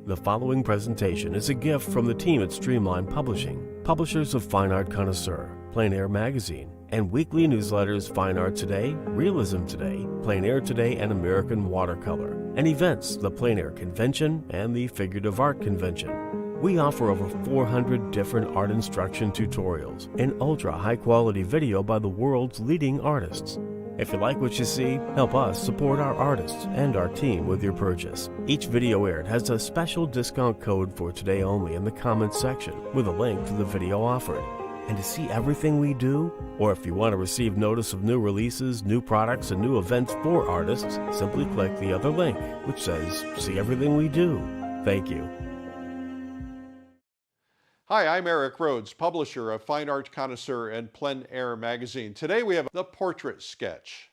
The following presentation is a gift from the team at Streamline Publishing, publishers of Fine Art Connoisseur, Plein Air Magazine, and weekly newsletters Fine Art Today, Realism Today, Plein Air Today, and American Watercolor, and events, the Plein Air Convention and the Figurative Art Convention. We offer over 400 different art instruction tutorials and ultra high-quality video by the world's leading artists. If you like what you see, help us support our artists and our team with your purchase. Each video aired has a special discount code for today only in the comments section with a link to the video offered. And to see everything we do, or if you want to receive notice of new releases, new products, and new events for artists, simply click the other link, which says, "See everything we do." Thank you. Hi, I'm Eric Rhodes, publisher of Fine Art Connoisseur and Plein Air Magazine. Today we have the portrait sketch.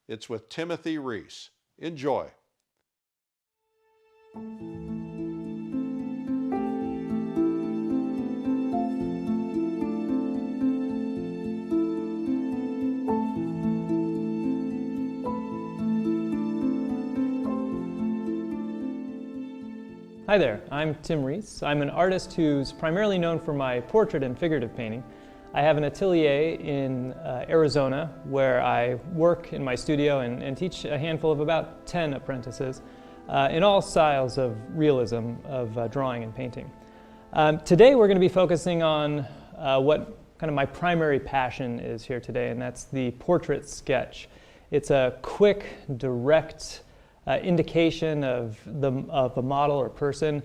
It's with Tim Rees. Enjoy. Hi there, I'm Tim Rees. I'm an artist who's primarily known for my portrait and figurative painting. I have an atelier in Arizona where I work in my studio and teach a handful of about 10 apprentices in all styles of realism of drawing and painting. Today we're going to be focusing on what kind of my primary passion is here today, and that's the portrait sketch. It's a quick, direct indication of a model or person,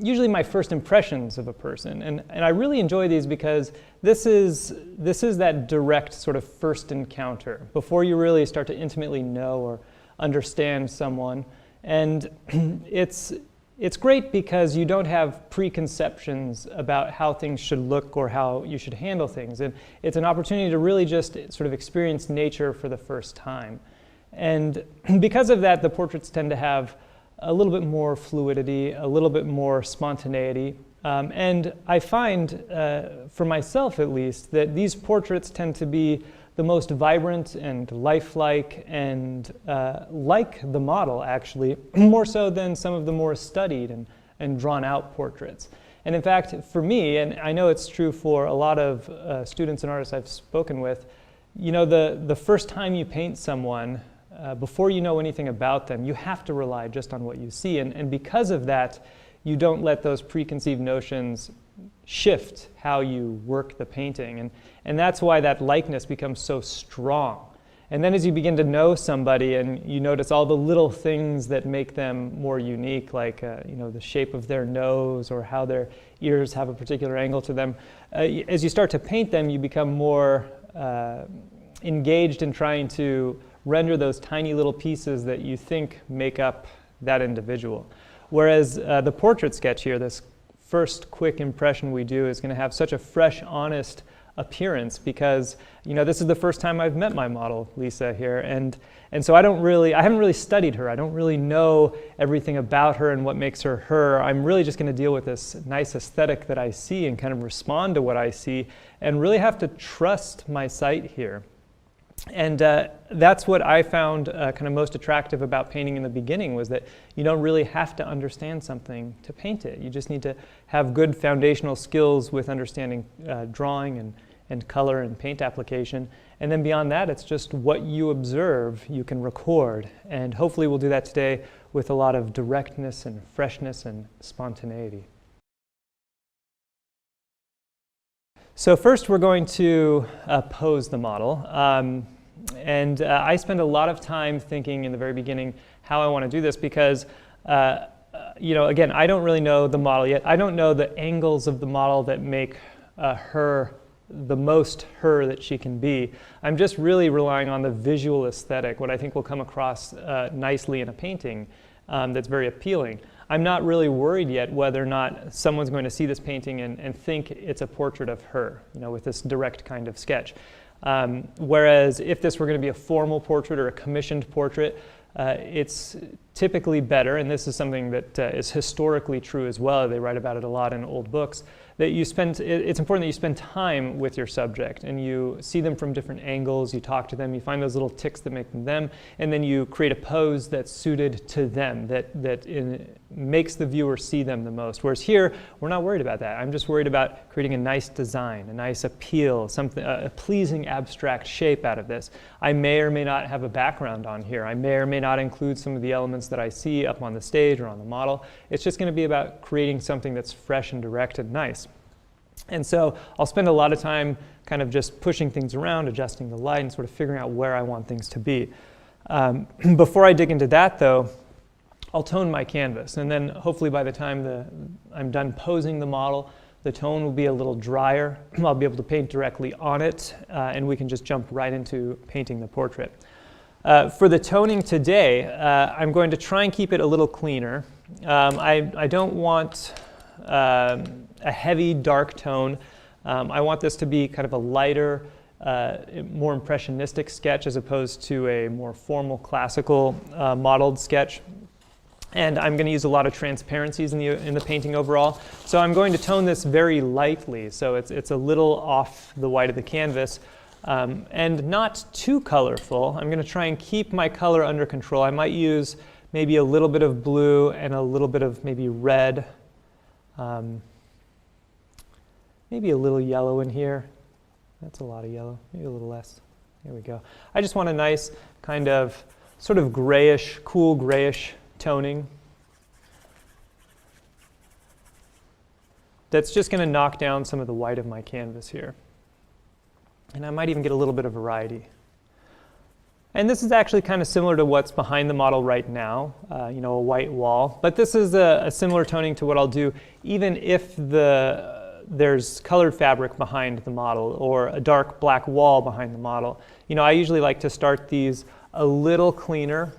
usually my first impressions of a person. And I really enjoy these because this is that direct sort of first encounter before you really start to intimately know or understand someone. And it's great because you don't have preconceptions about how things should look or how you should handle things. And it's an opportunity to really just sort of experience nature for the first time. And because of that, the portraits tend to have a little bit more fluidity, a little bit more spontaneity. And I find, for myself at least, that these portraits tend to be the most vibrant and lifelike and like the model, actually, more so than some of the more studied and drawn-out portraits. And in fact, for me, and I know it's true for a lot of students and artists I've spoken with, you know, the first time you paint someone, before you know anything about them, you have to rely just on what you see. And because of that, you don't let those preconceived notions shift how you work the painting. And that's why that likeness becomes so strong. And then as you begin to know somebody and you notice all the little things that make them more unique, like you know, the shape of their nose or how their ears have a particular angle to them, as you start to paint them, you become more engaged in trying to render those tiny little pieces that you think make up that individual. Whereas the portrait sketch here, this first quick impression we do, is going to have such a fresh, honest appearance because, you know, this is the first time I've met my model, Lisa, here, and so I haven't really studied her. I don't really know everything about her and what makes her her. I'm really just going to deal with this nice aesthetic that I see and kind of respond to what I see and really have to trust my sight here. And that's what I found kind of most attractive about painting in the beginning, was that you don't really have to understand something to paint it. You just need to have good foundational skills with understanding drawing and color and paint application. And then beyond that, it's just what you observe you can record. And hopefully we'll do that today with a lot of directness and freshness and spontaneity. So first we're going to pose the model. And I spend a lot of time thinking in the very beginning how I want to do this because, you know, again, I don't really know the model yet. I don't know the angles of the model that make her the most her that she can be. I'm just really relying on the visual aesthetic, what I think will come across nicely in a painting that's very appealing. I'm not really worried yet whether or not someone's going to see this painting and think it's a portrait of her, you know, with this direct kind of sketch. Whereas if this were going to be a formal portrait or a commissioned portrait, it's typically better, and this is something that is historically true as well, they write about it a lot in old books, that it's important that you spend time with your subject and you see them from different angles, you talk to them, you find those little ticks that make them them, and then you create a pose that's suited to them, that makes the viewer see them the most. Whereas here, we're not worried about that. I'm just worried about creating a nice design, a nice appeal, something, a pleasing abstract shape out of this. I may or may not have a background on here. I may or may not include some of the elements that I see up on the stage or on the model. It's just going to be about creating something that's fresh and direct and nice. And so I'll spend a lot of time kind of just pushing things around, adjusting the light, and sort of figuring out where I want things to be. Before I dig into that, though, I'll tone my canvas. And then hopefully by the time I'm done posing the model, the tone will be a little drier. I'll be able to paint directly on it, and we can just jump right into painting the portrait. For the toning today, I'm going to try and keep it a little cleaner. I don't want a heavy dark tone. I want this to be kind of a lighter, more impressionistic sketch as opposed to a more formal classical modeled sketch. And I'm going to use a lot of transparencies in the painting overall. So I'm going to tone this very lightly, so it's a little off the white of the canvas. And not too colorful. I'm going to try and keep my color under control. I might use maybe a little bit of blue and a little bit of maybe red. Maybe a little yellow in here. That's a lot of yellow. Maybe a little less. There we go. I just want a nice kind of sort of grayish, cool grayish toning. That's just going to knock down some of the white of my canvas here. And I might even get a little bit of variety. And this is actually kind of similar to what's behind the model right now, you know, a white wall. But this is a similar toning to what I'll do even if there's colored fabric behind the model or a dark black wall behind the model. You know, I usually like to start these a little cleaner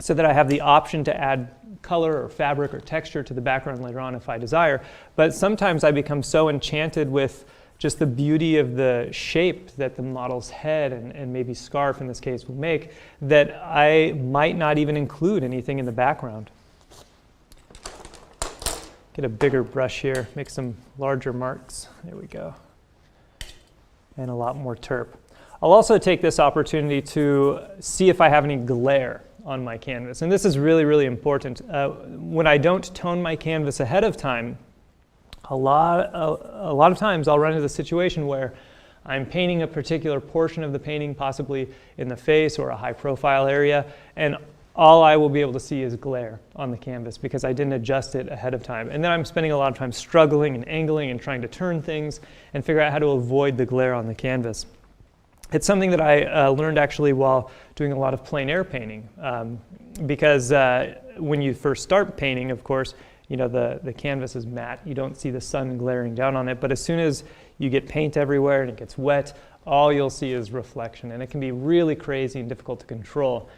so that I have the option to add color or fabric or texture to the background later on if I desire. But sometimes I become so enchanted with just the beauty of the shape that the model's head and maybe scarf in this case will make, that I might not even include anything in the background. Get a bigger brush here, make some larger marks. There we go. And a lot more terp. I'll also take this opportunity to see if I have any glare on my canvas. And this is really, really important. When I don't tone my canvas ahead of time, a lot of times I'll run into the situation where I'm painting a particular portion of the painting, possibly in the face or a high profile area, and all I will be able to see is glare on the canvas because I didn't adjust it ahead of time. And then I'm spending a lot of time struggling and angling and trying to turn things and figure out how to avoid the glare on the canvas. It's something that I learned actually while doing a lot of plein air painting, because when you first start painting, of course, you know, the canvas is matte. You don't see the sun glaring down on it, but as soon as you get paint everywhere and it gets wet, all you'll see is reflection, and it can be really crazy and difficult to control.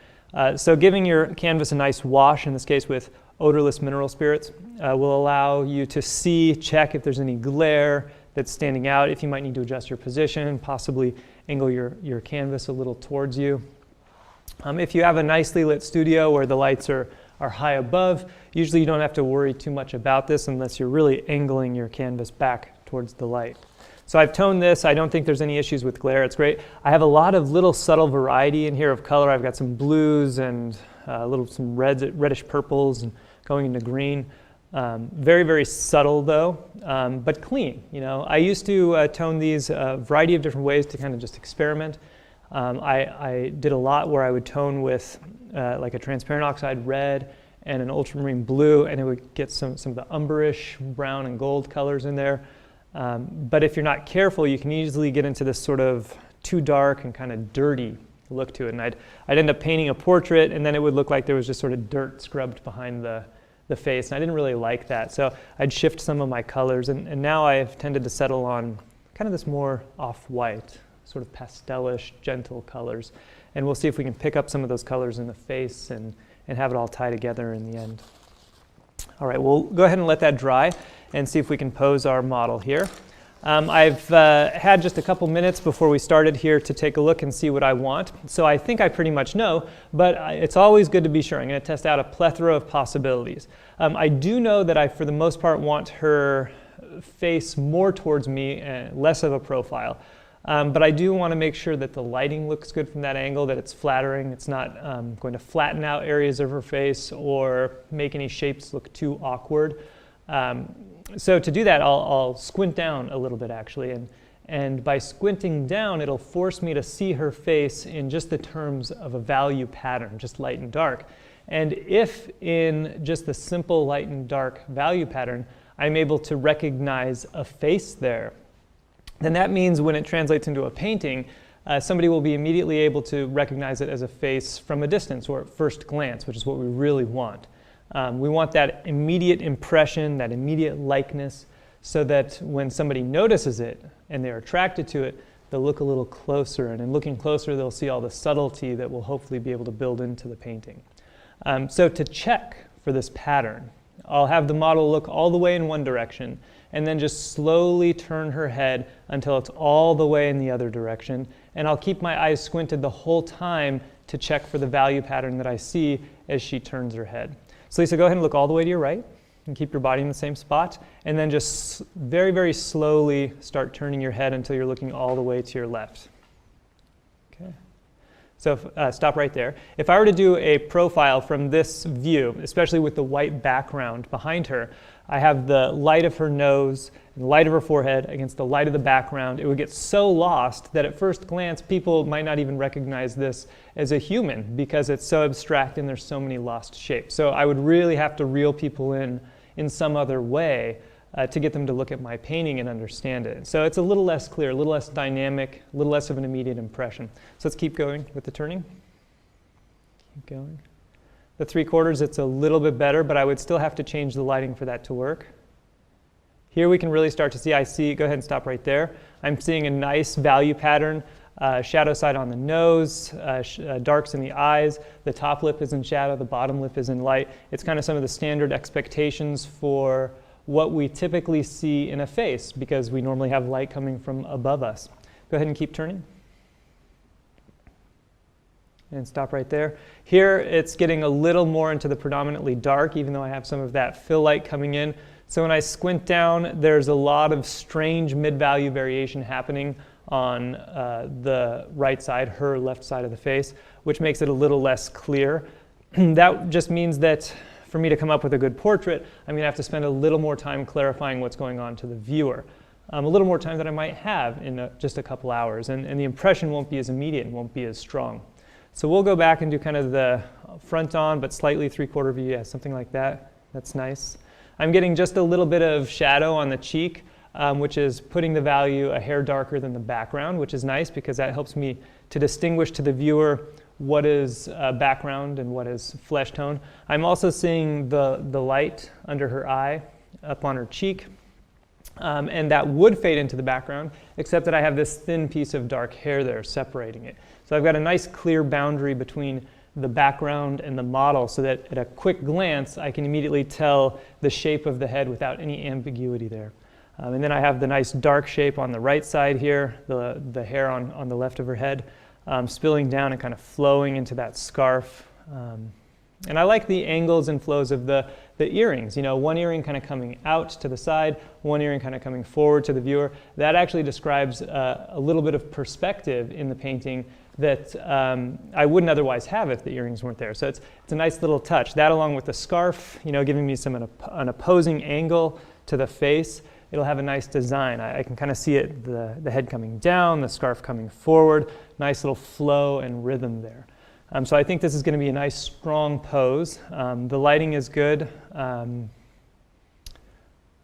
So giving your canvas a nice wash, in this case with odorless mineral spirits, will allow you to see, check if there's any glare that's standing out, if you might need to adjust your position, possibly angle your canvas a little towards you. If you have a nicely lit studio where the lights are high above, usually you don't have to worry too much about this unless you're really angling your canvas back towards the light. So I've toned this. I don't think there's any issues with glare. It's great. I have a lot of little subtle variety in here of color. I've got some blues and some reds, reddish purples, and going into green. Very, very subtle though, but clean. You know, I used to tone these a variety of different ways to kind of just experiment. I did a lot where I would tone with like a transparent oxide red and an ultramarine blue, and it would get some of the umberish brown and gold colors in there. But if you're not careful, you can easily get into this sort of too dark and kind of dirty look to it. And I'd end up painting a portrait, and then it would look like there was just sort of dirt scrubbed behind the face, and I didn't really like that. So I'd shift some of my colors, and now I've tended to settle on kind of this more off-white, sort of pastelish, gentle colors. And we'll see if we can pick up some of those colors in the face and have it all tie together in the end. All right, we'll go ahead and let that dry and see if we can pose our model here. I've had just a couple minutes before we started here to take a look and see what I want. So I think I pretty much know, but it's always good to be sure. I'm going to test out a plethora of possibilities. I do know that I, for the most part, want her face more towards me and less of a profile. But I do want to make sure that the lighting looks good from that angle, that it's flattering. It's not going to flatten out areas of her face or make any shapes look too awkward. So to do that, I'll squint down a little bit actually, and by squinting down, it'll force me to see her face in just the terms of a value pattern, just light and dark. And if in just the simple light and dark value pattern, I'm able to recognize a face there, then that means when it translates into a painting, somebody will be immediately able to recognize it as a face from a distance or at first glance, which is what we really want. We want that immediate impression, that immediate likeness, so that when somebody notices it and they're attracted to it, they'll look a little closer, and in looking closer they'll see all the subtlety that will hopefully be able to build into the painting. So to check for this pattern, I'll have the model look all the way in one direction and then just slowly turn her head until it's all the way in the other direction, and I'll keep my eyes squinted the whole time to check for the value pattern that I see as she turns her head. So Lisa, go ahead and look all the way to your right and keep your body in the same spot, and then just very, very slowly start turning your head until you're looking all the way to your left. Okay. So stop right there. If I were to do a profile from this view, especially with the white background behind her, I have the light of her nose and the light of her forehead against the light of the background. It would get so lost that at first glance people might not even recognize this as a human because it's so abstract and there's so many lost shapes. So I would really have to reel people in some other way to get them to look at my painting and understand it. So it's a little less clear, a little less dynamic, a little less of an immediate impression. So let's keep going with the turning. Keep going. The 3/4, it's a little bit better, but I would still have to change the lighting for that to work. Here we can really start to see, go ahead and stop right there. I'm seeing a nice value pattern, shadow side on the nose, darks in the eyes, the top lip is in shadow, the bottom lip is in light. It's kind of some of the standard expectations for what we typically see in a face because we normally have light coming from above us. Go ahead and keep turning. And stop right there. Here it's getting a little more into the predominantly dark, even though I have some of that fill light coming in. So when I squint down, there's a lot of strange mid-value variation happening on the right side, her left side of the face, which makes it a little less clear. That just means that for me to come up with a good portrait, I'm going to have to spend a little more time clarifying what's going on to the viewer. A little more time than I might have in just a couple hours, and the impression won't be as immediate and won't be as strong. So we'll go back and do kind of the front on, but slightly 3/4 view, yeah, something like that. That's nice. I'm getting just a little bit of shadow on the cheek, which is putting the value a hair darker than the background, which is nice because that helps me to distinguish to the viewer what is background and what is flesh tone. I'm also seeing the light under her eye up on her cheek, and that would fade into the background, except that I have this thin piece of dark hair there separating it. So I've got a nice clear boundary between the background and the model so that at a quick glance I can immediately tell the shape of the head without any ambiguity there. And then I have the nice dark shape on the right side here, the hair on the left of her head, spilling down and kind of flowing into that scarf. And I like the angles and flows of the earrings. You know, one earring kind of coming out to the side, one earring kind of coming forward to the viewer. That actually describes a little bit of perspective in the painting that I wouldn't otherwise have if the earrings weren't there. So it's a nice little touch. That along with the scarf, you know, giving me an opposing angle to the face. It'll have a nice design. I can kind of see it, the head coming down, the scarf coming forward, nice little flow and rhythm there. So I think this is going to be a nice strong pose. The lighting is good.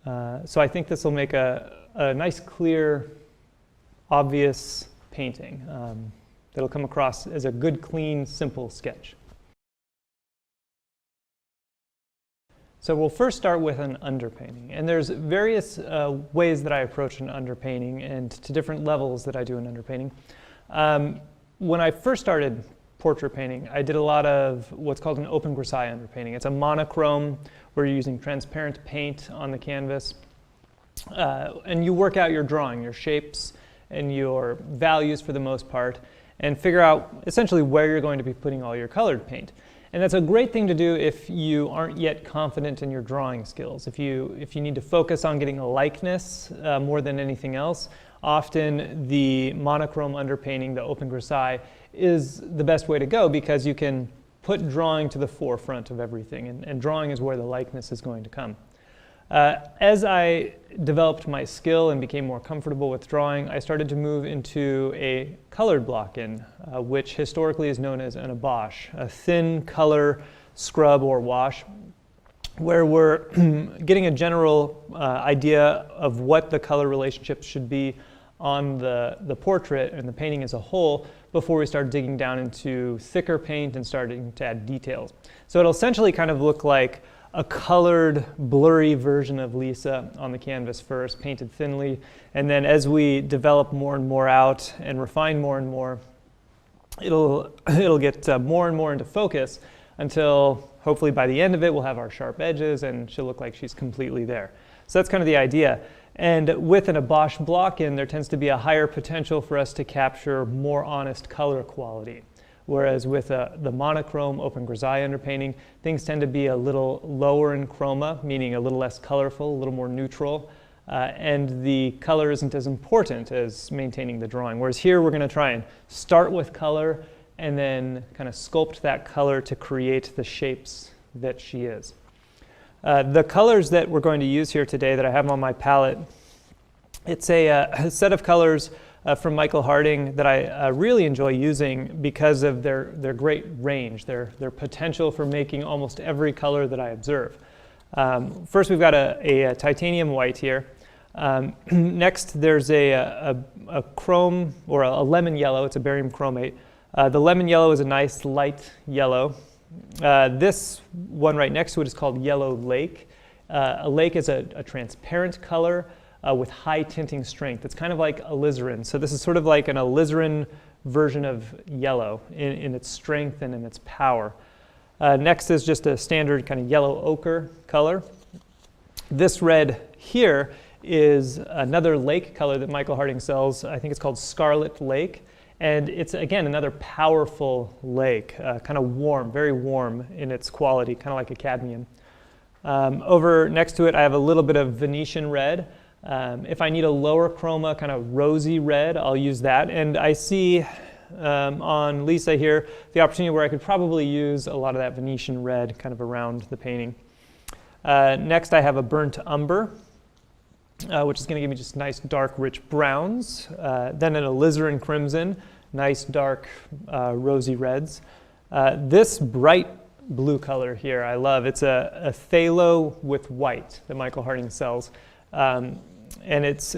So I think this will make a nice, clear, obvious painting that'll come across as a good, clean, simple sketch. So we'll first start with an underpainting. And there's various ways that I approach an underpainting and to different levels that I do an underpainting. When I first started portrait painting, I did a lot of what's called an open grisaille underpainting. It's a monochrome where you're using transparent paint on the canvas. and you work out your drawing, your shapes and your values for the most part, and figure out essentially where you're going to be putting all your colored paint. And that's a great thing to do if you aren't yet confident in your drawing skills. If you need to focus on getting a likeness more than anything else, often the monochrome underpainting, the open grisaille, is the best way to go because you can put drawing to the forefront of everything, and drawing is where the likeness is going to come. As I developed my skill and became more comfortable with drawing, I started to move into a colored block-in, which historically is known as an abache, a thin color scrub or wash, where we're getting a general idea of what the color relationship should be on the portrait and the painting as a whole before we start digging down into thicker paint and starting to add details. So it'll essentially kind of look like a colored, blurry version of Lisa on the canvas first, painted thinly, and then as we develop more and more out and refine more and more, it'll get more and more into focus until hopefully by the end of it we'll have our sharp edges and she'll look like she's completely there. So that's kind of the idea. And with an abache block-in, there tends to be a higher potential for us to capture more honest color quality. Whereas with the monochrome open grisaille underpainting, things tend to be a little lower in chroma, meaning a little less colorful, a little more neutral, and the color isn't as important as maintaining the drawing. Whereas here we're going to try and start with color and then kind of sculpt that color to create the shapes that she is. The colors that we're going to use here today that I have on my palette, it's a set of colors from Michael Harding that I really enjoy using because of their great range, their potential for making almost every color that I observe. First we've got a titanium white here. Next there's a chrome or a lemon yellow, it's a barium chromate. The lemon yellow is a nice light yellow. This one right next to it is called Yellow Lake. A lake is a transparent color with high tinting strength. It's kind of like alizarin. So this is sort of like an alizarin version of yellow in its strength and in its power. Next is just a standard kind of yellow ochre color. This red here is another lake color that Michael Harding sells. I think it's called Scarlet Lake. And it's, again, another powerful lake, kind of warm, very warm in its quality, kind of like a cadmium. Over next to it, I have a little bit of Venetian red. If I need a lower chroma, kind of rosy red, I'll use that. And I see on Lisa here the opportunity where I could probably use a lot of that Venetian red kind of around the painting. Next, I have a burnt umber, which is going to give me just nice dark rich browns. Then an alizarin crimson, nice dark rosy reds. This bright blue color here I love. It's a phthalo with white that Michael Harding sells. And it's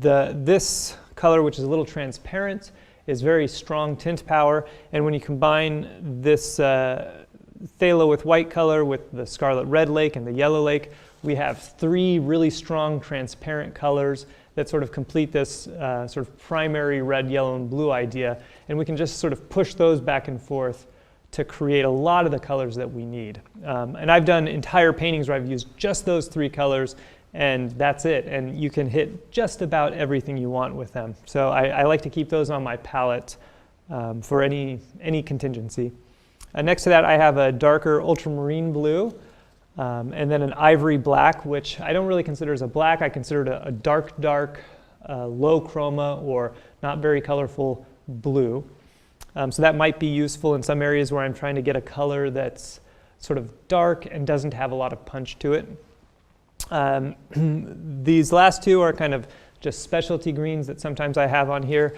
this color, which is a little transparent, is very strong tint power. And when you combine this phthalo with white color with the scarlet red lake and the yellow lake, we have three really strong transparent colors that sort of complete this sort of primary red, yellow, and blue idea. And we can just sort of push those back and forth to create a lot of the colors that we need. And I've done entire paintings where I've used just those three colors, and that's it. And you can hit just about everything you want with them. So I like to keep those on my palette for any contingency. Next to that, I have a darker ultramarine blue. And then an ivory black, which I don't really consider as a black. I consider it a dark, low chroma or not very colorful blue. So that might be useful in some areas where I'm trying to get a color that's sort of dark and doesn't have a lot of punch to it. These last two are kind of just specialty greens that sometimes I have on here.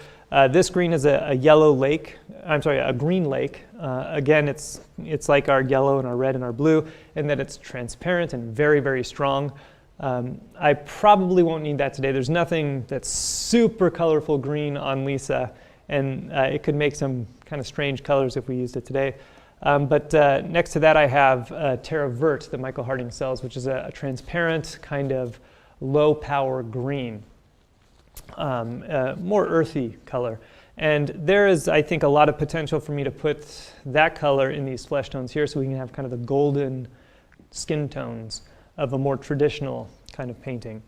This green is a yellow lake. I'm sorry, a green lake. Again, it's like our yellow and our red and our blue, in that it's transparent and very, very strong. I probably won't need that today. There's nothing that's super colorful green on Lisa, and it could make some kind of strange colors if we used it today. But next to that, I have Terra Vert that Michael Harding sells, which is a transparent kind of low power green. More earthy color. And there is, I think, a lot of potential for me to put that color in these flesh tones here so we can have kind of the golden skin tones of a more traditional kind of painting.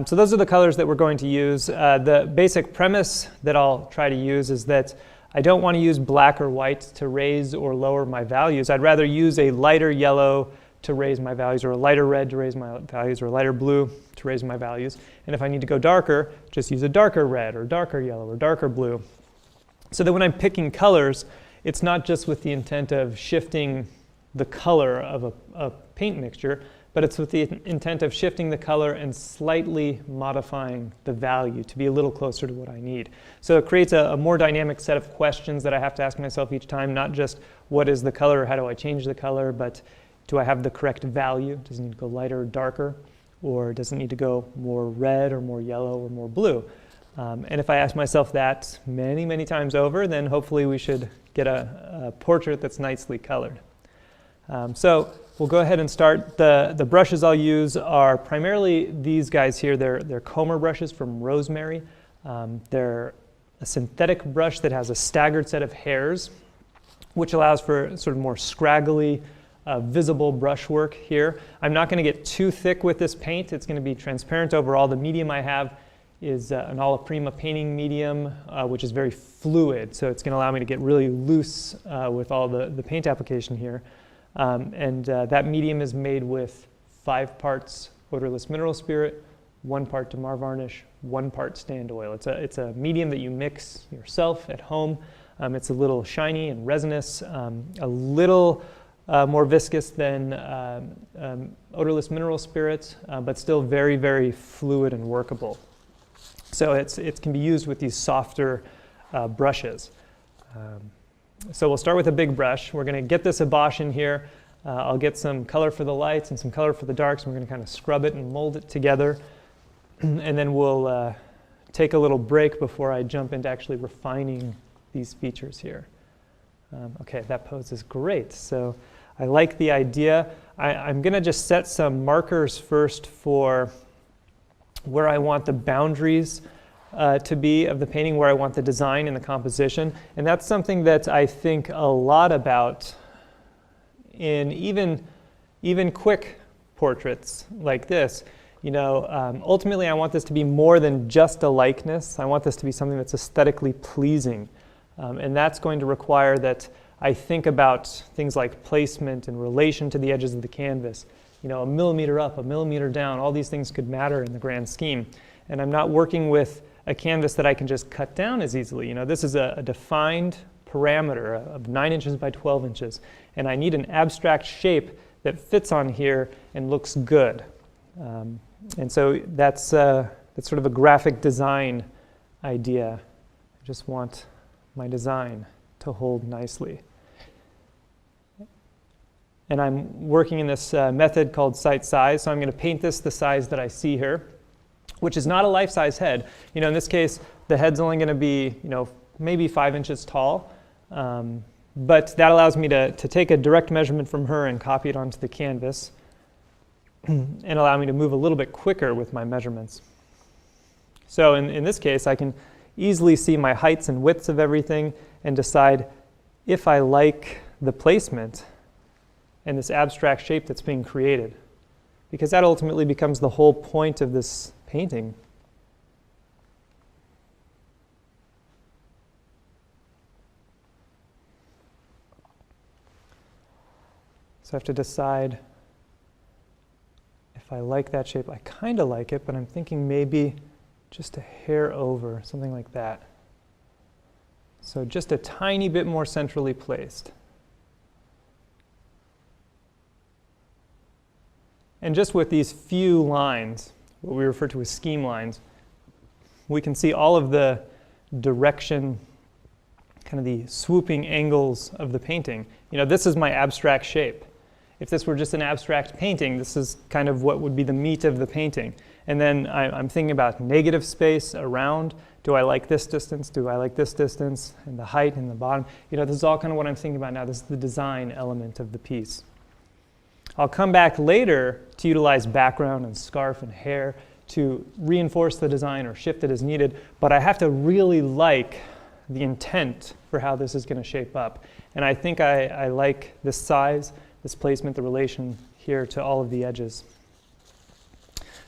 So those are the colors that we're going to use. The basic premise that I'll try to use is that I don't want to use black or white to raise or lower my values. I'd rather use a lighter yellow to raise my values, or a lighter red to raise my values, or a lighter blue to raise my values. And if I need to go darker, just use a darker red or darker yellow or darker blue. So that when I'm picking colors, it's not just with the intent of shifting the color of a paint mixture, but it's with the intent of shifting the color and slightly modifying the value to be a little closer to what I need. So it creates a more dynamic set of questions that I have to ask myself each time, not just what is the color, how do I change the color, but do I have the correct value? Does it need to go lighter or darker? Or does it need to go more red or more yellow or more blue? And if I ask myself that many, many times over, then hopefully we should get a portrait that's nicely colored. So we'll go ahead and start. The brushes I'll use are primarily these guys here. They're comber brushes from Rosemary. They're a synthetic brush that has a staggered set of hairs, which allows for sort of more scraggly, visible brushwork here. I'm not going to get too thick with this paint. It's going to be transparent overall. The medium I have is an Alla Prima painting medium, which is very fluid. So it's going to allow me to get really loose with all the paint application here. That medium is made with 5 parts odorless mineral spirit, 1 part Damar varnish, 1 part stand oil. It's a medium that you mix yourself at home. It's a little shiny and resinous, a little more viscous than odorless mineral spirits, but still very, very fluid and workable. So it can be used with these softer brushes. So we'll start with a big brush. We're going to get this abash in here. I'll get some color for the lights and some color for the darks. And we're going to kind of scrub it and mold it together. And then we'll take a little break before I jump into actually refining these features here. Okay, that pose is great. So I like the idea. I'm going to just set some markers first for where I want the boundaries to be of the painting, where I want the design and the composition. And that's something that I think a lot about in even quick portraits like this. You know, ultimately I want this to be more than just a likeness. I want this to be something that's aesthetically pleasing. And that's going to require that I think about things like placement in relation to the edges of the canvas. You know, 1 millimeter up, 1 millimeter down, all these things could matter in the grand scheme. And I'm not working with a canvas that I can just cut down as easily. You know, this is a defined parameter of 9 inches by 12 inches. And I need an abstract shape that fits on here and looks good. And so that's sort of a graphic design idea. I just want my design to hold nicely. And I'm working in this method called sight size. So I'm going to paint this the size that I see here, which is not a life-size head. You know, in this case, the head's only going to be, you know, maybe 5 inches tall. But that allows me to take a direct measurement from her and copy it onto the canvas and allow me to move a little bit quicker with my measurements. So in this case, I can easily see my heights and widths of everything and decide if I like the placement and this abstract shape that's being created, because that ultimately becomes the whole point of this painting. So I have to decide if I like that shape. I kind of like it, but I'm thinking maybe just a hair over, something like that. So just a tiny bit more centrally placed. And just with these few lines, what we refer to as scheme lines, we can see all of the direction, kind of the swooping angles of the painting. You know, this is my abstract shape. If this were just an abstract painting, this is kind of what would be the meat of the painting. And then I'm thinking about negative space around. Do I like this distance? Do I like this distance? And the height and the bottom. You know, this is all kind of what I'm thinking about now. This is the design element of the piece. I'll come back later to utilize background and scarf and hair to reinforce the design or shift it as needed, but I have to really like the intent for how this is going to shape up. And I think I like this size, this placement, the relation here to all of the edges.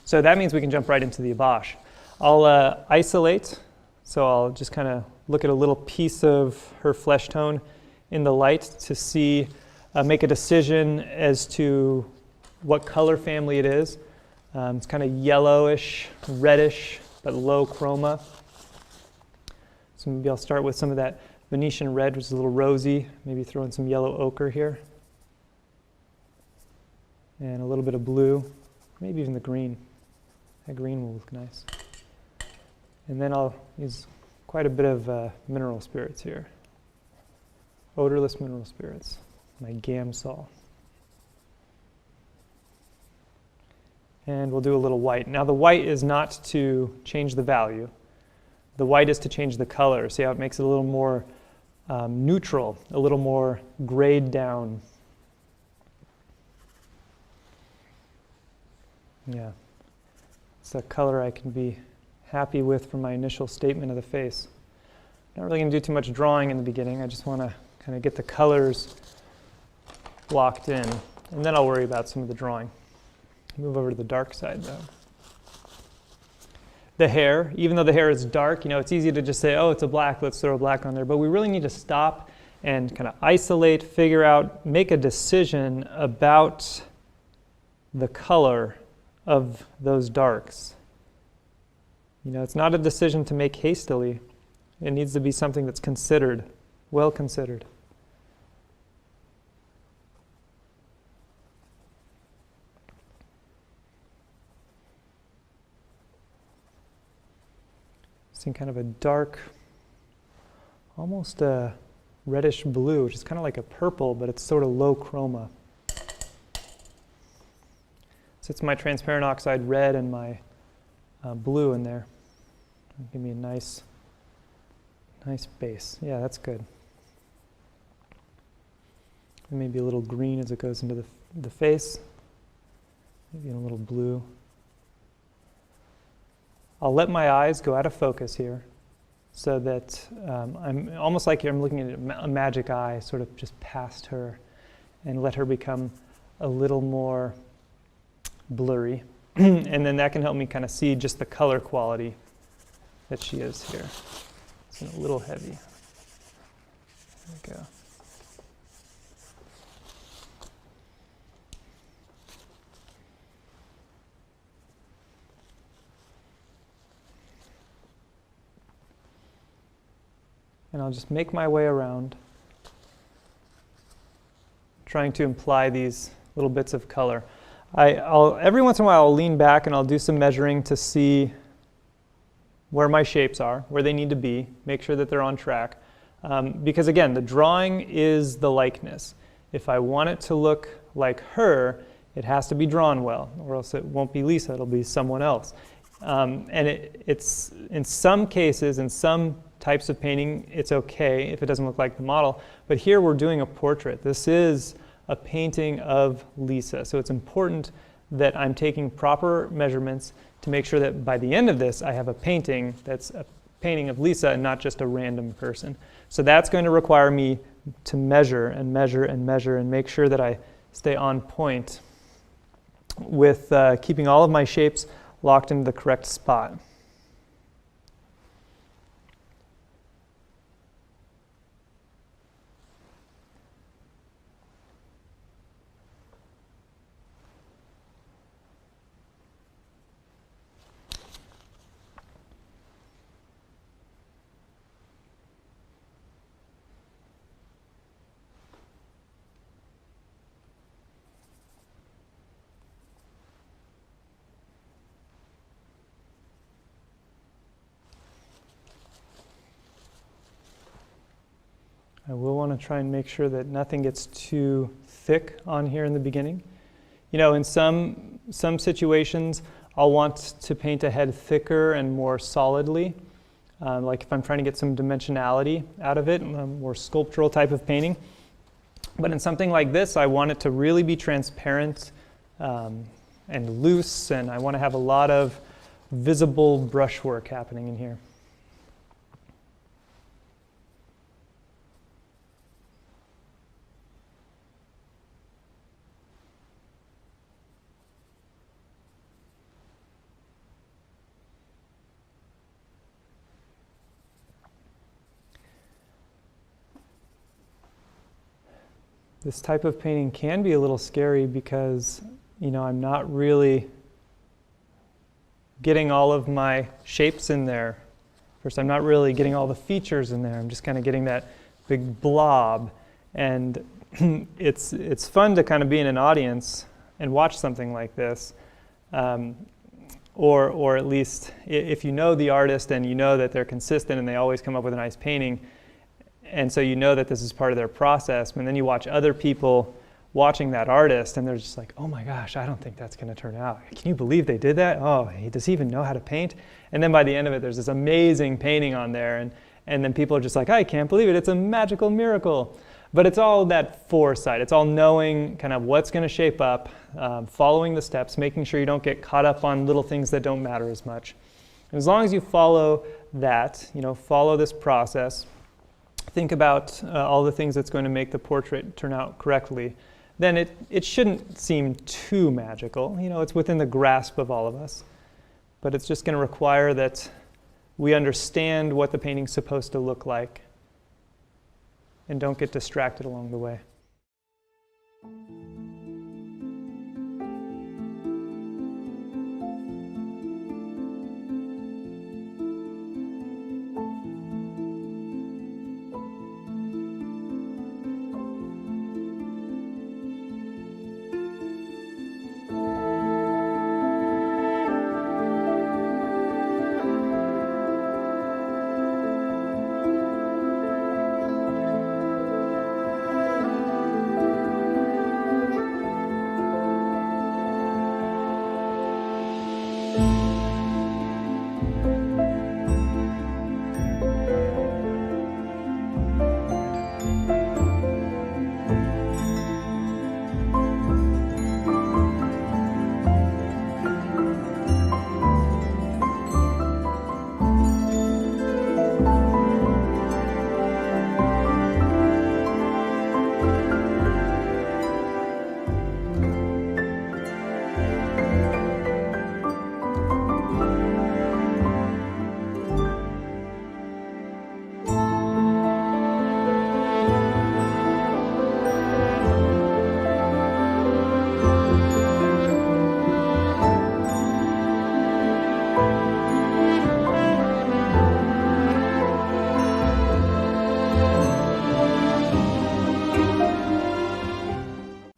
So that means we can jump right into the abash. I'll isolate, so I'll just kind of look at a little piece of her flesh tone in the light to see, make a decision as to what color family it is. It's kind of yellowish, reddish, but low chroma. So maybe I'll start with some of that Venetian red, which is a little rosy. Maybe throw in some yellow ochre here. And a little bit of blue, maybe even the green. That green will look nice. And then I'll use quite a bit of mineral spirits here. Odorless mineral spirits, my Gamsol. And we'll do a little white. Now the white is not to change the value. The white is to change the color. See how it makes it a little more neutral, a little more grayed down. Yeah, it's a color I can be happy with for my initial statement of the face. Not really going to do too much drawing in the beginning. I just want to kind of get the colors locked in, and then I'll worry about some of the drawing. Move over to the dark side though. The hair, even though the hair is dark, it's easy to just say, oh, it's a black, let's throw a black on there. But we really need to stop and kind of isolate, figure out, make a decision about the color of those darks. It's not a decision to make hastily. It needs to be something that's considered, well considered. Seeing kind of a dark, almost a reddish blue, which is kind of like a purple, but it's sort of low chroma. So it's my transparent oxide red and my blue in there. Give me a nice base. Yeah, that's good. And maybe a little green as it goes into the face. Maybe a little blue. I'll let my eyes go out of focus here so that I'm almost like I'm looking at a magic eye sort of just past her and let her become a little more blurry. And then that can help me kind of see just the color quality that she is here. It's a little heavy. There we go. And I'll just make my way around, trying to imply these little bits of color. I'll every once in a while I'll lean back and I'll do some measuring to see where my shapes are, where they need to be, make sure that they're on track. Because again, the drawing is the likeness. If I want it to look like her, it has to be drawn well, or else it won't be Lisa, it'll be someone else. And it's in some cases, in some types of painting, it's okay if it doesn't look like the model. But here we're doing a portrait. This is a painting of Lisa. So it's important that I'm taking proper measurements to make sure that by the end of this, I have a painting that's a painting of Lisa and not just a random person. So that's going to require me to measure and measure and measure and make sure that I stay on point with keeping all of my shapes locked into the correct spot. I will want to try and make sure that nothing gets too thick on here in the beginning. In some situations, I'll want to paint a head thicker and more solidly. Like if I'm trying to get some dimensionality out of it, a more sculptural type of painting. But in something like this, I want it to really be transparent and loose, and I want to have a lot of visible brushwork happening in here. This type of painting can be a little scary because, I'm not really getting all of my shapes in there. First, I'm not really getting all the features in there. I'm just kind of getting that big blob. And it's fun to kind of be in an audience and watch something like this. Or at least if you know the artist and you know that they're consistent and they always come up with a nice painting, and so you know that this is part of their process, and then you watch other people watching that artist and they're just like, oh my gosh, I don't think that's going to turn out. Can you believe they did that? Oh, does he even know how to paint? And then by the end of it, there's this amazing painting on there, and then people are just like, I can't believe it, it's a magical miracle. But it's all that foresight. It's all knowing kind of what's going to shape up, following the steps, making sure you don't get caught up on little things that don't matter as much. And as long as you follow that, follow this process, think about all the things that's going to make the portrait turn out correctly, then it shouldn't seem too magical. It's within the grasp of all of us. But it's just going to require that we understand what the painting's supposed to look like and don't get distracted along the way.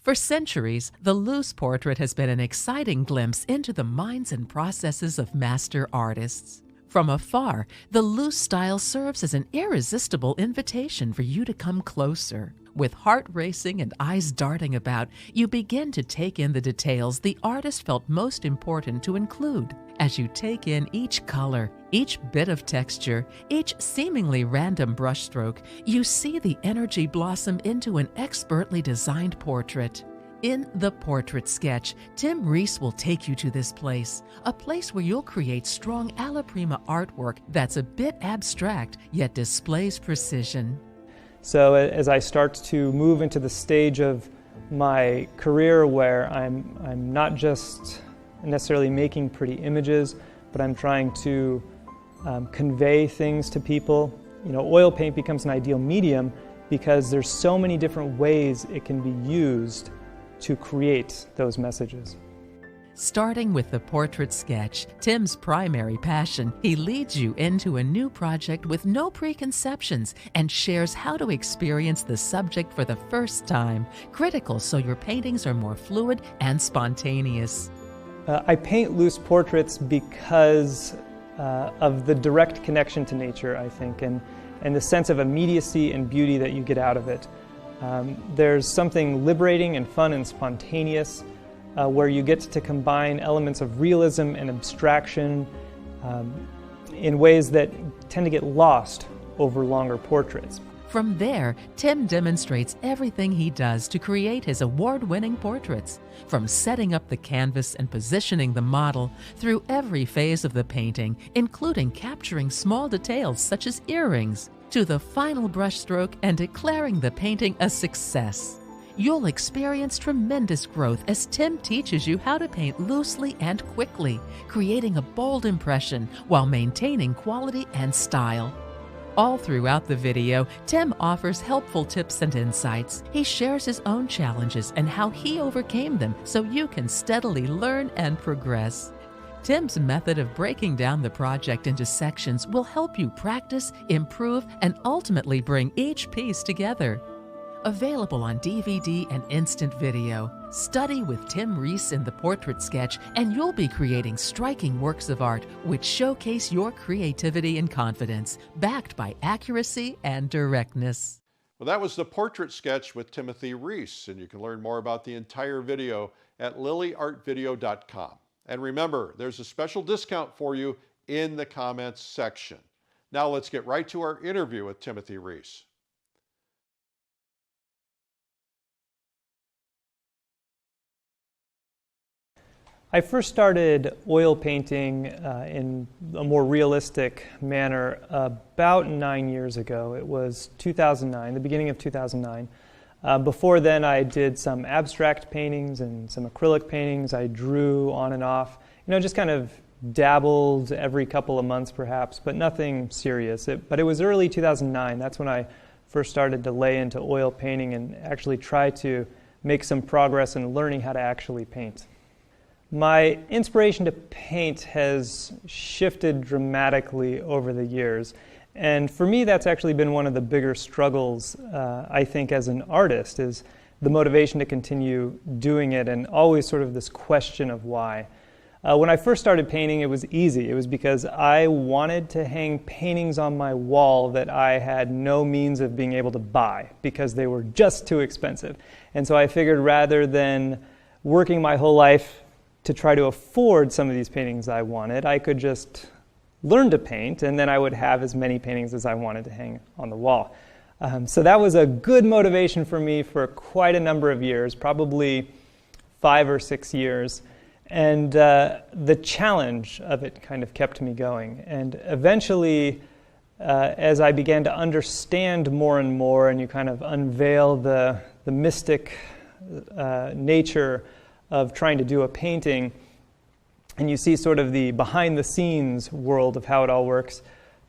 For centuries, the loose portrait has been an exciting glimpse into the minds and processes of master artists. From afar, the loose style serves as an irresistible invitation for you to come closer. With heart racing and eyes darting about, you begin to take in the details the artist felt most important to include. As you take in each color, each bit of texture, each seemingly random brushstroke, you see the energy blossom into an expertly designed portrait. In The Portrait Sketch, Tim Rees will take you to this place, a place where you'll create strong alla prima artwork that's a bit abstract yet displays precision. So as I start to move into the stage of my career where I'm not just necessarily making pretty images, but I'm trying to convey things to people, oil paint becomes an ideal medium because there's so many different ways it can be used to create those messages. Starting with The Portrait Sketch, Tim's primary passion, he leads you into a new project with no preconceptions and shares how to experience the subject for the first time, critical so your paintings are more fluid and spontaneous. I paint loose portraits because of the direct connection to nature, I think, and the sense of immediacy and beauty that you get out of it. There's something liberating and fun and spontaneous where you get to combine elements of realism and abstraction in ways that tend to get lost over longer portraits. From there, Tim demonstrates everything he does to create his award-winning portraits, from setting up the canvas and positioning the model through every phase of the painting, including capturing small details such as earrings, to the final brushstroke and declaring the painting a success. You'll experience tremendous growth as Tim teaches you how to paint loosely and quickly, creating a bold impression while maintaining quality and style. All throughout the video, Tim offers helpful tips and insights. He shares his own challenges and how he overcame them so you can steadily learn and progress. Tim's method of breaking down the project into sections will help you practice, improve, and ultimately bring each piece together. Available on DVD and instant video. Study with Tim Rees in the portrait sketch, and you'll be creating striking works of art which showcase your creativity and confidence, backed by accuracy and directness. Well, that was the portrait sketch with Timothy Rees, and you can learn more about the entire video at lilyartvideo.com. And remember, there's a special discount for you in the comments section. Now let's get right to our interview with Timothy Rees. I first started oil painting in a more realistic manner about 9 years ago. It was 2009, the beginning of 2009. Before then, I did some abstract paintings and some acrylic paintings. I drew on and off, just kind of dabbled every couple of months perhaps, but nothing serious. But it was early 2009. That's when I first started to lay into oil painting and actually try to make some progress in learning how to actually paint. My inspiration to paint has shifted dramatically over the years. And for me, that's actually been one of the bigger struggles, I think, as an artist, is the motivation to continue doing it and always sort of this question of why. When I first started painting, it was easy. It was because I wanted to hang paintings on my wall that I had no means of being able to buy because they were just too expensive. And so I figured rather than working my whole life to try to afford some of these paintings I wanted, I could just learn to paint, and then I would have as many paintings as I wanted to hang on the wall. So that was a good motivation for me for quite a number of years, probably 5 or 6 years. And the challenge of it kind of kept me going. And eventually, as I began to understand more and more, and you kind of unveil the mystic nature of trying to do a painting, and you see sort of the behind-the-scenes world of how it all works,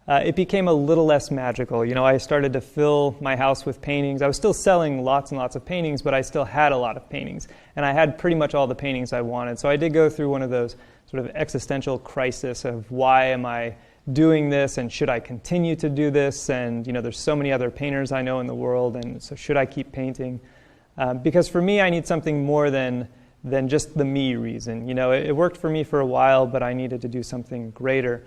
it became a little less magical. I started to fill my house with paintings. I was still selling lots and lots of paintings, but I still had a lot of paintings, and I had pretty much all the paintings I wanted. So I did go through one of those sort of existential crisis of why am I doing this, and should I continue to do this? And there's so many other painters I know in the world, and so should I keep painting? Because for me, I need something more than just the me reason. It worked for me for a while, but I needed to do something greater.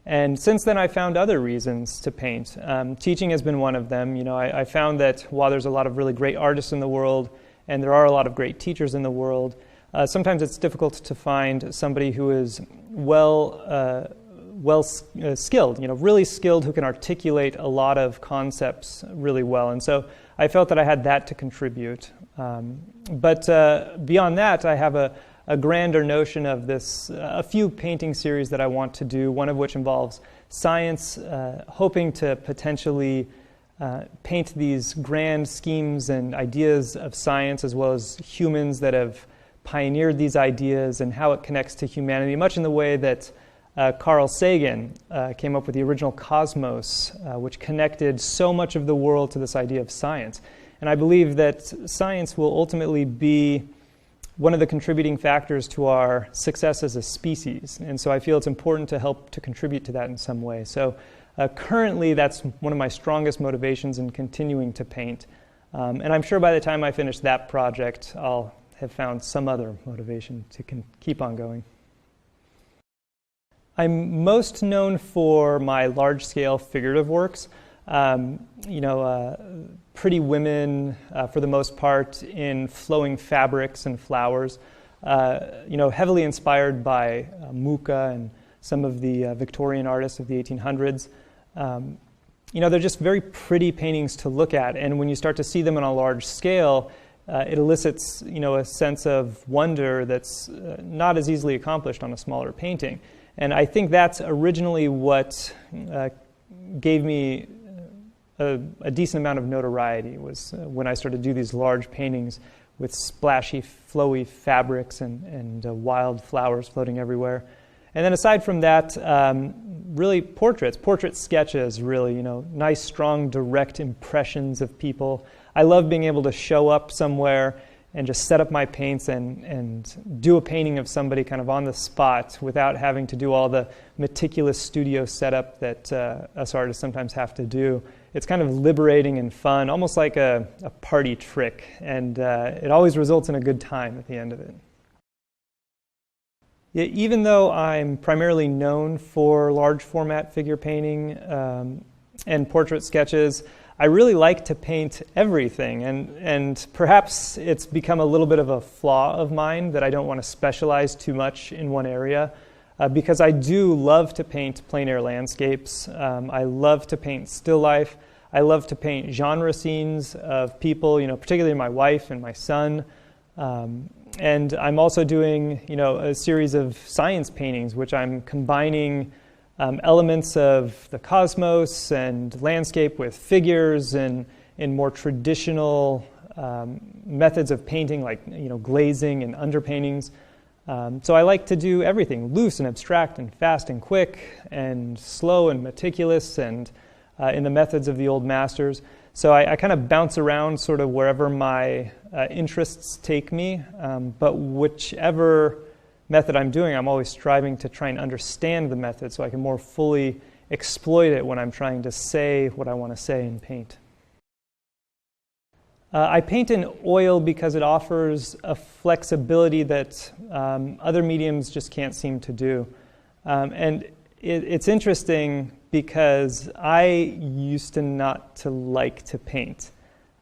And since then, I found other reasons to paint. Teaching has been one of them. I found that while there's a lot of really great artists in the world, and there are a lot of great teachers in the world, sometimes it's difficult to find somebody who is skilled, really skilled, who can articulate a lot of concepts really well. And so I felt that I had that to contribute. But beyond that, I have a grander notion of this, a few painting series that I want to do, one of which involves science, hoping to potentially paint these grand schemes and ideas of science, as well as humans that have pioneered these ideas and how it connects to humanity, much in the way that Carl Sagan came up with the original cosmos, which connected so much of the world to this idea of science. And I believe that science will ultimately be one of the contributing factors to our success as a species. And so I feel it's important to help to contribute to that in some way. So currently, that's one of my strongest motivations in continuing to paint. And I'm sure by the time I finish that project, I'll have found some other motivation to keep on going. I'm most known for my large-scale figurative works. Pretty women, for the most part, in flowing fabrics and flowers. Heavily inspired by Mucha and some of the Victorian artists of the 1800s. They're just very pretty paintings to look at, and when you start to see them on a large scale, it elicits, a sense of wonder that's not as easily accomplished on a smaller painting. And I think that's originally what gave me a decent amount of notoriety, was when I started to do these large paintings with splashy, flowy fabrics and wild flowers floating everywhere. And then aside from that, really portrait sketches, really, nice, strong, direct impressions of people. I love being able to show up somewhere and just set up my paints and do a painting of somebody kind of on the spot without having to do all the meticulous studio setup that us artists sometimes have to do. It's kind of liberating and fun, almost like a party trick, and it always results in a good time at the end of it. Yeah, even though I'm primarily known for large format figure painting and portrait sketches, I really like to paint everything, and perhaps it's become a little bit of a flaw of mine that I don't want to specialize too much in one area, because I do love to paint plein air landscapes. I love to paint still life. I love to paint genre scenes of people, particularly my wife and my son. And I'm also doing, a series of science paintings, which I'm combining elements of the cosmos and landscape with figures and in more traditional methods of painting, like glazing and underpaintings. So I like to do everything, loose and abstract and fast and quick and slow and meticulous and in the methods of the old masters. So I kind of bounce around sort of wherever my interests take me, but whichever method I'm doing, I'm always striving to try and understand the method so I can more fully exploit it when I'm trying to say what I want to say in paint. I paint in oil because it offers a flexibility that other mediums just can't seem to do. And it's interesting because I used to not to like to paint.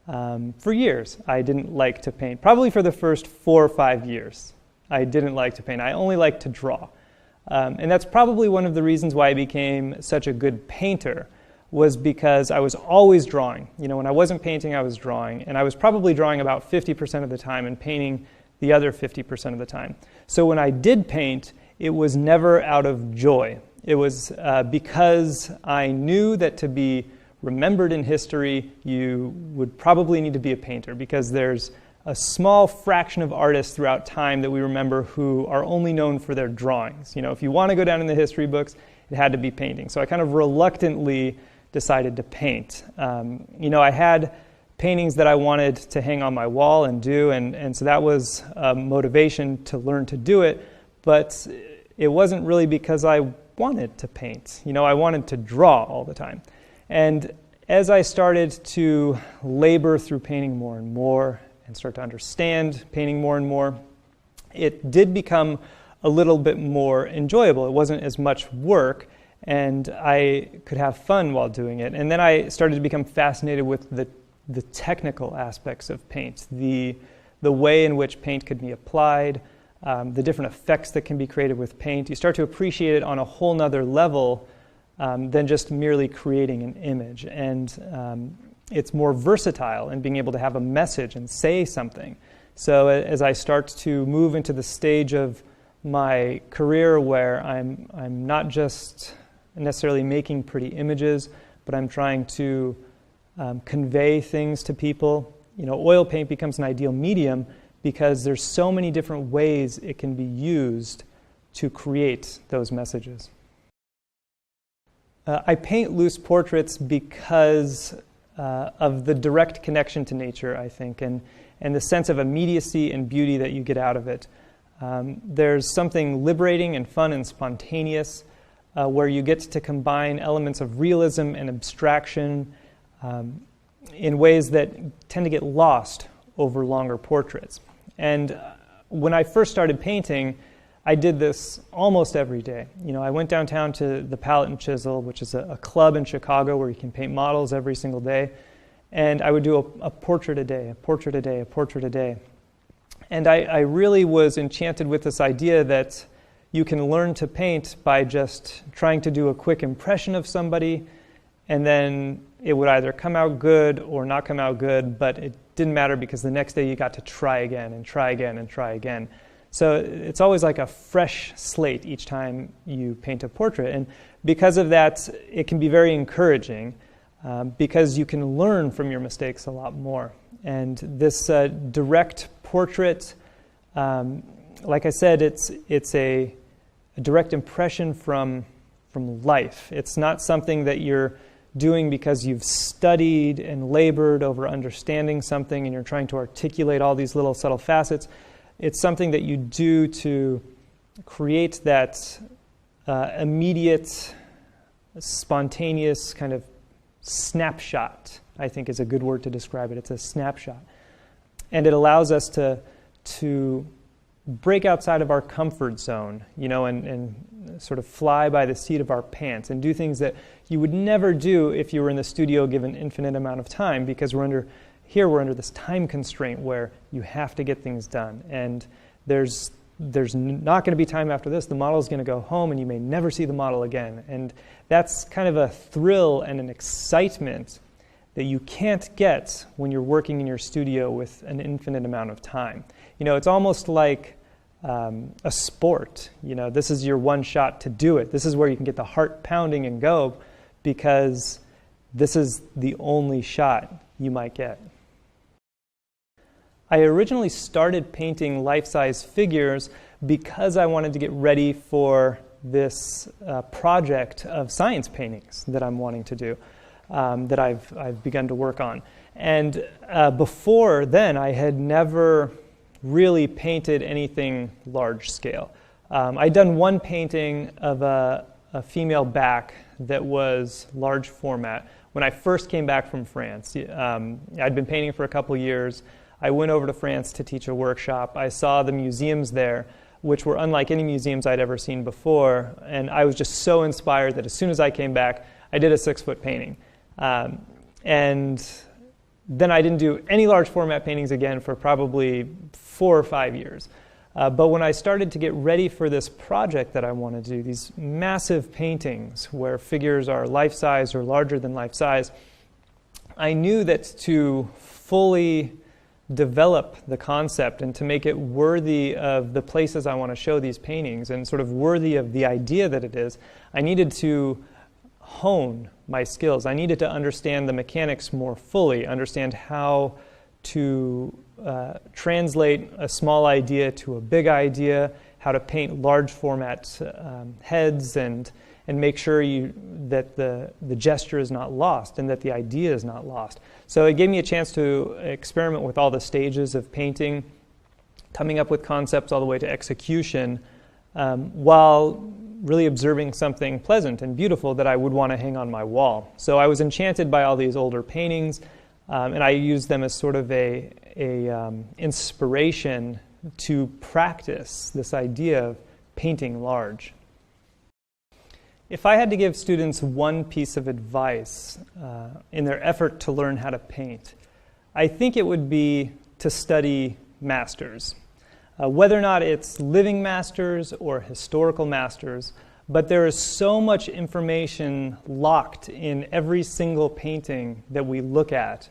For years, I didn't like to paint. Probably for the first 4 or 5 years, I didn't like to paint. I only liked to draw. And that's probably one of the reasons why I became such a good painter, was because I was always drawing. When I wasn't painting, I was drawing. And I was probably drawing about 50% of the time and painting the other 50% of the time. So when I did paint, it was never out of joy. It was because I knew that to be remembered in history, you would probably need to be a painter, because there's a small fraction of artists throughout time that we remember who are only known for their drawings. If you want to go down in the history books, it had to be painting. So I kind of reluctantly decided to paint. I had paintings that I wanted to hang on my wall and do, and so that was a motivation to learn to do it, but it wasn't really because I wanted to paint. I wanted to draw all the time. And as I started to labor through painting more and more and start to understand painting more and more, it did become a little bit more enjoyable. It wasn't as much work, and I could have fun while doing it. And then I started to become fascinated with the technical aspects of paint, the way in which paint could be applied, the different effects that can be created with paint. You start to appreciate it on a whole nother level than just merely creating an image. And it's more versatile in being able to have a message and say something. So as I start to move into the stage of my career where I'm not just necessarily making pretty images, but I'm trying to convey things to people, oil paint becomes an ideal medium because there's so many different ways it can be used to create those messages. I paint loose portraits because of the direct connection to nature, I think, and the sense of immediacy and beauty that you get out of it. There's something liberating and fun and spontaneous where you get to combine elements of realism and abstraction in ways that tend to get lost over longer portraits. And when I first started painting, I did this almost every day. I went downtown to the Palette and Chisel, which is a club in Chicago where you can paint models every single day. And I would do a portrait a day, a portrait a day, a portrait a day. And I really was enchanted with this idea that you can learn to paint by just trying to do a quick impression of somebody, and then it would either come out good or not come out good, but it didn't matter because the next day you got to try again and try again and try again. So it's always like a fresh slate each time you paint a portrait. And because of that, it can be very encouraging because you can learn from your mistakes a lot more. And this direct portrait, like I said, it's a direct impression from from life. It's not something that you're doing because you've studied and labored over understanding something and you're trying to articulate all these little subtle facets. It's something that you do to create that immediate, spontaneous kind of snapshot, I think is a good word to describe it. It's a snapshot. And it allows us to break outside of our comfort zone, and sort of fly by the seat of our pants and do things that you would never do if you were in the studio given an infinite amount of time, because we're under this time constraint where you have to get things done. And there's not going to be time after this. The model is going to go home and you may never see the model again. And that's kind of a thrill and an excitement that you can't get when you're working in your studio with an infinite amount of time. It's almost like a sport. This is your one shot to do it. This is where you can get the heart pounding and go, because this is the only shot you might get. I originally started painting life-size figures because I wanted to get ready for this project of science paintings that I'm wanting to do, that I've begun to work on. And before then, I had never really painted anything large scale. I'd done one painting of a female back that was large format when I first came back from France. I'd been painting for a couple years. I went over to France to teach a workshop. I saw the museums there, which were unlike any museums I'd ever seen before, and I was just so inspired that as soon as I came back, I did a 6-foot painting. And then I didn't do any large format paintings again for probably 4 or 5 years. But when I started to get ready for this project that I want to do, these massive paintings where figures are life-size or larger than life-size, I knew that to fully develop the concept and to make it worthy of the places I want to show these paintings and sort of worthy of the idea that it is, I needed to hone my skills. I needed to understand the mechanics more fully, understand how to translate a small idea to a big idea, how to paint large format heads, and make sure that the gesture is not lost and that the idea is not lost. So it gave me a chance to experiment with all the stages of painting, coming up with concepts all the way to execution, while really observing something pleasant and beautiful that I would want to hang on my wall. So I was enchanted by all these older paintings, and I used them as sort of a inspiration to practice this idea of painting large. If I had to give students one piece of advice in their effort to learn how to paint, I think it would be to study masters. Whether or not it's living masters or historical masters, but there is so much information locked in every single painting that we look at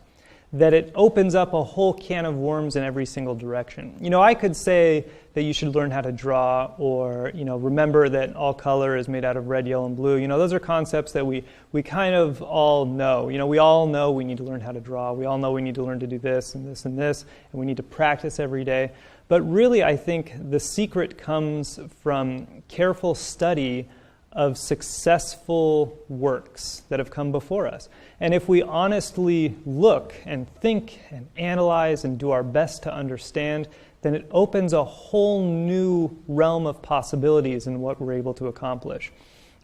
that it opens up a whole can of worms in every single direction. I could say that you should learn how to draw, or remember that all color is made out of red, yellow, and blue. Those are concepts that we kind of all know. We all know we need to learn how to draw. We all know we need to learn to do this and this and this, and we need to practice every day. But really, I think the secret comes from careful study of successful works that have come before us. And if we honestly look and think and analyze and do our best to understand, then it opens a whole new realm of possibilities in what we're able to accomplish.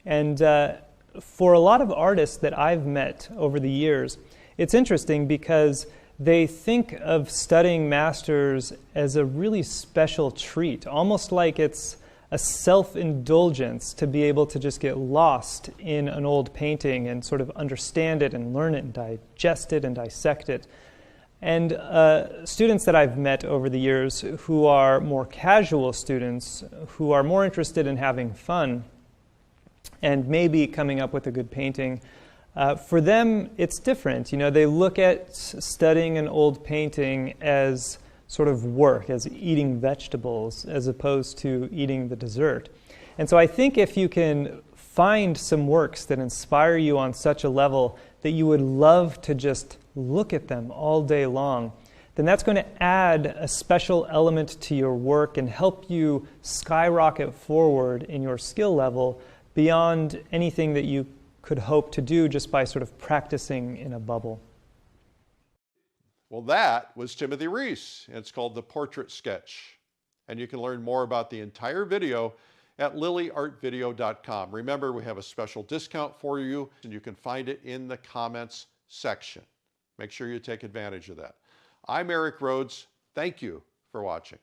And for a lot of artists that I've met over the years, it's interesting because they think of studying masters as a really special treat, almost like it's a self-indulgence to be able to just get lost in an old painting and sort of understand it and learn it and digest it and dissect it. And students that I've met over the years who are more casual students, who are more interested in having fun and maybe coming up with a good painting, for them it's different. They look at studying an old painting as sort of work, as eating vegetables as opposed to eating the dessert. And so I think if you can find some works that inspire you on such a level that you would love to just look at them all day long, then that's going to add a special element to your work and help you skyrocket forward in your skill level beyond anything that you could hope to do just by sort of practicing in a bubble. Well, that was Timothy Rees, and it's called The Portrait Sketch. And you can learn more about the entire video at lilyartvideo.com. Remember, we have a special discount for you, and you can find it in the comments section. Make sure you take advantage of that. I'm Eric Rhodes. Thank you for watching.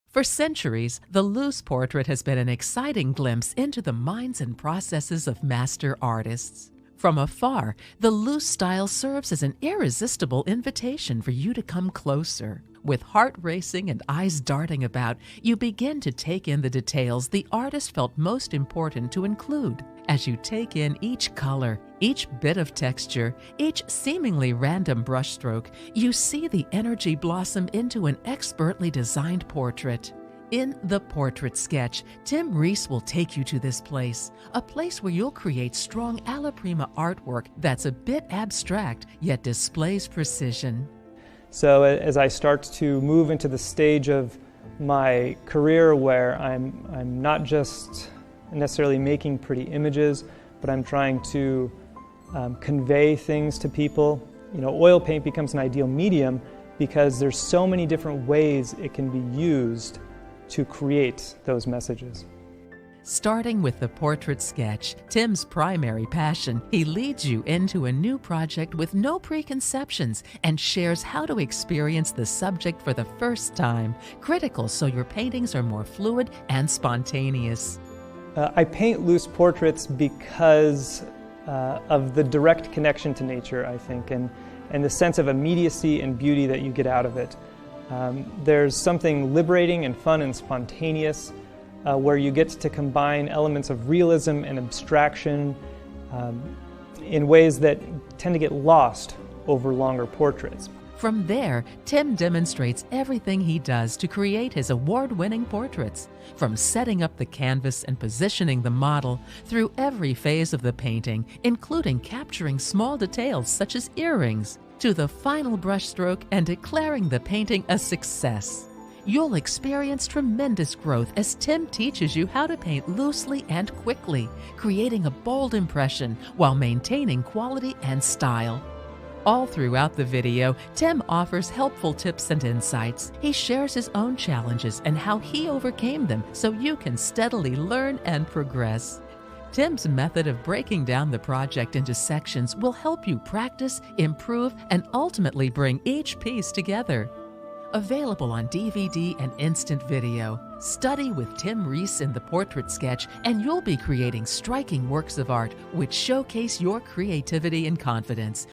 For centuries, the loose portrait has been an exciting glimpse into the minds and processes of master artists. From afar, the loose style serves as an irresistible invitation for you to come closer. With heart racing and eyes darting about, you begin to take in the details the artist felt most important to include. As you take in each color, each bit of texture, each seemingly random brushstroke, you see the energy blossom into an expertly designed portrait. In The Portrait Sketch, Tim Rees will take you to this place, a place where you'll create strong alla prima artwork that's a bit abstract, yet displays precision. So as I start to move into the stage of my career where I'm not just necessarily making pretty images, but I'm trying to convey things to people, oil paint becomes an ideal medium because there's so many different ways it can be used to create those messages. Starting with The Portrait Sketch, Tim's primary passion, he leads you into a new project with no preconceptions and shares how to experience the subject for the first time, critical so your paintings are more fluid and spontaneous. I paint loose portraits because of the direct connection to nature, I think, and the sense of immediacy and beauty that you get out of it. There's something liberating and fun and spontaneous where you get to combine elements of realism and abstraction in ways that tend to get lost over longer portraits. From there, Tim demonstrates everything he does to create his award-winning portraits, from setting up the canvas and positioning the model through every phase of the painting, including capturing small details such as earrings, to the final brushstroke and declaring the painting a success. You'll experience tremendous growth as Tim teaches you how to paint loosely and quickly, creating a bold impression while maintaining quality and style. All throughout the video, Tim offers helpful tips and insights. He shares his own challenges and how he overcame them so you can steadily learn and progress. Tim's method of breaking down the project into sections will help you practice, improve, and ultimately bring each piece together. Available on DVD and instant video. Study with Tim Rees in The Portrait Sketch, and you'll be creating striking works of art which showcase your creativity and confidence,